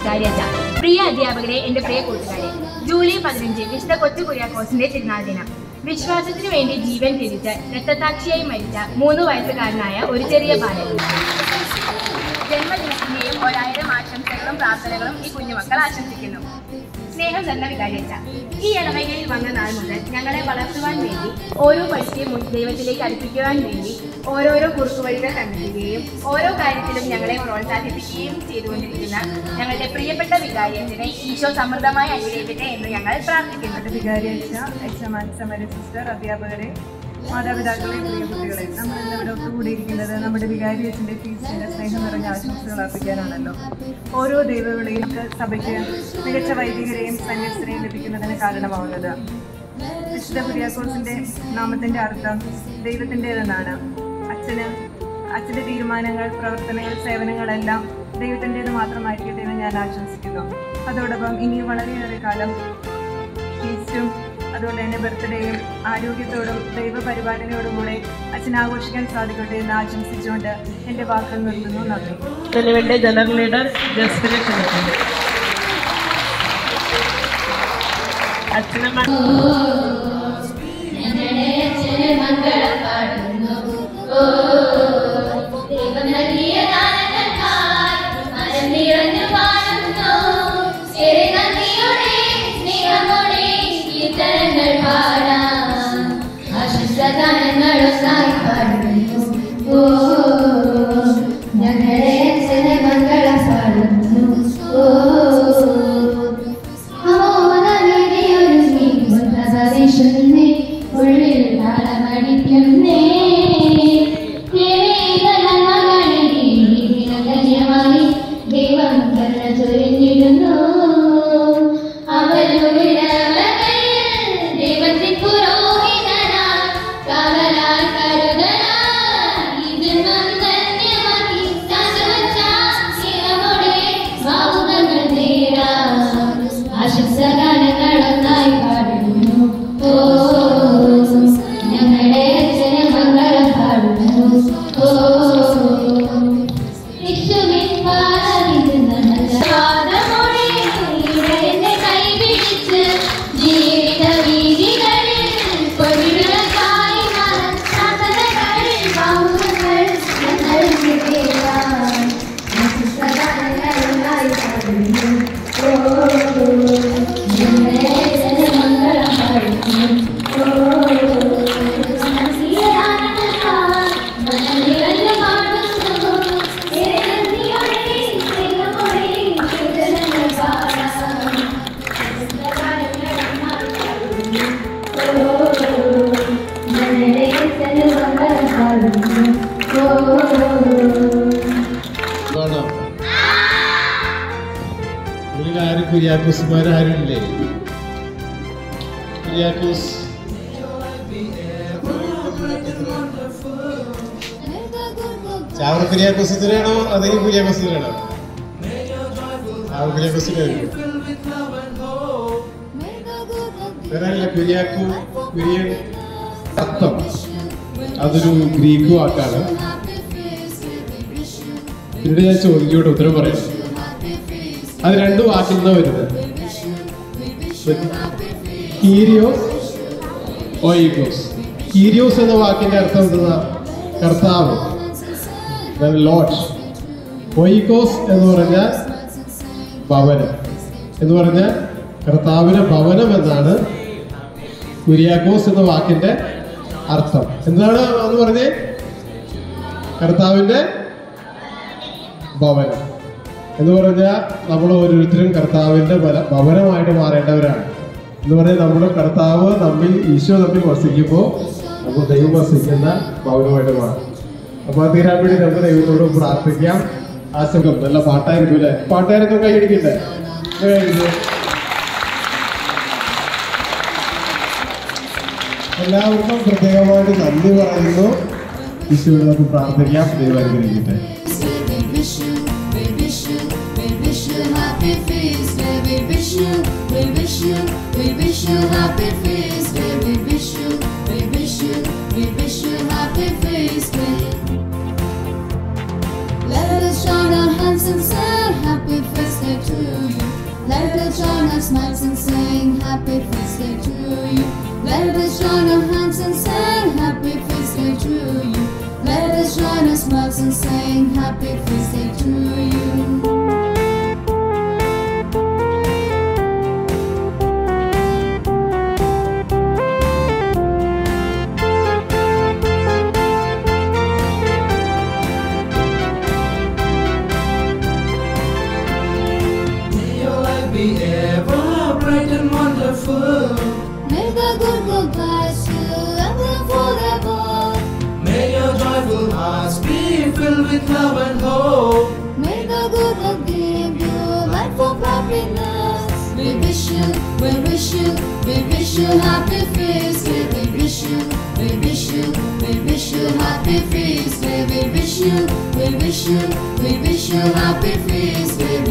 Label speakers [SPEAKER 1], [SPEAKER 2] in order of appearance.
[SPEAKER 1] വികാരിയച്ഛ, പ്രിയ അധ്യാപകരെ, എൻ്റെ പ്രിയ കൂട്ടുകാരെ, ജൂലൈ 15 വിശുദ്ധ കൊച്ചു കുര്യാക്കോസിന്റെ തിരുനാൾ ദിനം. വിശ്വാസത്തിനു വേണ്ടി ജീവൻ ത്യജിച്ച് രക്തസാക്ഷിയായി മരിച്ച 3 വയസ്സുകാരനായ ഒരു ചെറിയ ബാലൻ. ജന്മദിനത്തിന്റെയും 1000 ആശംസകളും പ്രാർത്ഥനകളും ഈ കുഞ്ഞുമക്കൾ ആശംസിക്കുന്നു. സ്നേഹം തന്ന വികാരിയച്ഛ, ഈ ഇടവകയിൽ വന്ന നാൾ മുതൽ ഞങ്ങളെ വളർത്തുവാൻ വേണ്ടി, ഓരോ പക്ഷിയും ദൈവത്തിലേക്ക് അടുപ്പിക്കുവാൻ വേണ്ടി ഓരോരോ കുറുക്കുവഴികൾ കണ്ടെത്തുകയും ഓരോ കാര്യത്തിലും ഞങ്ങളെ പ്രോത്സാഹിപ്പിക്കുകയും ചെയ്തുകൊണ്ടിരിക്കുന്ന ഞങ്ങളുടെ പ്രിയപ്പെട്ട വികാരിയച്ഛനെ ഈശോ സമൃദ്ധമായി അനുഗ്രഹിക്കട്ടെ എന്ന് ഞങ്ങൾ പ്രാർത്ഥിക്കുന്നു.
[SPEAKER 2] വികാരിയച്ഛ, സിസ്റ്റർ, അധ്യാപകരെ, മാതാപിതാക്കളെ, പ്രിയ കുട്ടികളെ, നമ്മളിന്നിവിടെ ഒത്തുകൂടിയിരിക്കുന്നത് നമ്മുടെ വികാരിയച്ഛൻ്റെ ഫീസിൻ്റെ സ്നേഹം നിറഞ്ഞ ആശംസകൾ അർപ്പിക്കാനാണല്ലോ. ഓരോ ദൈവവിളിയും സഭയ്ക്ക് മികച്ച വൈദികരെയും സന്യസ്തരെയും ലഭിക്കുന്നതിന് കാരണമാവുന്നത്. വിശുദ്ധ കുര്യാക്കോസിൻ്റെ നാമത്തിൻ്റെ അർത്ഥം ദൈവത്തിൻ്റേതെന്നാണ്. അച്ഛൻ്റെ തീരുമാനങ്ങൾ, പ്രവർത്തനങ്ങൾ, സേവനങ്ങളെല്ലാം ദൈവത്തിൻ്റേത് മാത്രമായിരിക്കട്ടെ എന്ന് ഞാൻ ആശംസിക്കുന്നു. അതോടൊപ്പം ഇനിയും വളരെയേറെ കാലം ഫീസ്റ്റും അതുപോലെ തന്നെ ബർത്ത്ഡേയും ആരോഗ്യത്തോടും ദൈവപരിപാലനയോടും കൂടെ അച്ഛൻ ആഘോഷിക്കാൻ സാധിക്കട്ടെ എന്ന് ആശംസിച്ചുകൊണ്ട് എൻ്റെ വാക്കുകൾ നിർത്തുന്നു. നന്ദി.
[SPEAKER 3] ജനറൽ ലീഡർ ജസ്റ്റിനെ ക്ഷണിക്കുന്നു.
[SPEAKER 4] കുര്യാക്കോസ്മാരാരുമില്ലേ? കുര്യാക്കോസ് ചാവറ കുര്യാക്കോസിനാണോ അതേ കുര്യാക്കോസിനാണോ? ചാവറ കുര്യാക്കോസിന് വേറല്ല. കുര്യൻ അർത്ഥം അതൊരു ഗ്രീക്ക് വാക്കാണ്. ഇവിടെ ഞാൻ ചോദിക്കോട്ടെ, ഉത്തരം പറയാം. അത് 2 വാക്കിൽ നിന്നാണ് വരുന്നത്. കീരിയോസ്, ഓയിക്കോസ്. കീരിയോസ് എന്ന വാക്കിന്റെ അർത്ഥം എന്താ? കർത്താവ്, ലോർഡ്. ഓയിക്കോസ് എന്ന് പറഞ്ഞാൽ ഭവനം എന്ന് പറഞ്ഞാൽ കർത്താവിന്റെ ഭവനം എന്നാണ് കുര്യാക്കോസ് എന്ന വാക്കിന്റെ അർത്ഥം. എന്താണ് എന്ന് പറഞ്ഞേ? കർത്താവിന്റെ ഭവനം എന്ന് പറഞ്ഞാൽ നമ്മൾ ഓരോരുത്തരും കർത്താവിന്റെ ഭവനമായിട്ട് മാറേണ്ടവരാണ്. എന്ന് പറഞ്ഞാൽ നമ്മുടെ കർത്താവ് ഈശോ തമ്മിൽ വസിക്കുമ്പോൾ നമ്മൾ ദൈവം വസിക്കുന്ന ഭവനമായിട്ട് മാറും. അപ്പൊ അത് തീരാൻ വേണ്ടി നമുക്ക് ദൈവത്തോട് പ്രാർത്ഥിക്കാം. ആശംസം. നല്ല പാട്ടായിരിക്കും അല്ലെ? പാട്ടുകാരൊക്കെ കൈയടിക്കണ്ടേ? എല്ലാവർക്കും പ്രത്യേകമായിട്ട് നന്ദി പറയുന്നു. ഈശോയോട് നമുക്ക് പ്രാർത്ഥിക്കാം. ദൈവം അനുഗ്രഹിക്കട്ടെ.
[SPEAKER 5] Let us join our hands and say happy birthday to you. smiles and sing happy feast day to you. Let us join our hands and sing happy feast day to you. Let us join our smiles and sing happy feast day to you.
[SPEAKER 6] Be ever bright and wonderful.
[SPEAKER 5] May the good Lord bless you ever forever.
[SPEAKER 6] May your joyful hearts be filled with love and hope.
[SPEAKER 5] May the good Lord give you life of happiness. We wish you, we wish you, we wish you happy feast day. We wish you, we wish you, we wish you happy feast day. We wish you, we wish you, we wish you happy feast day.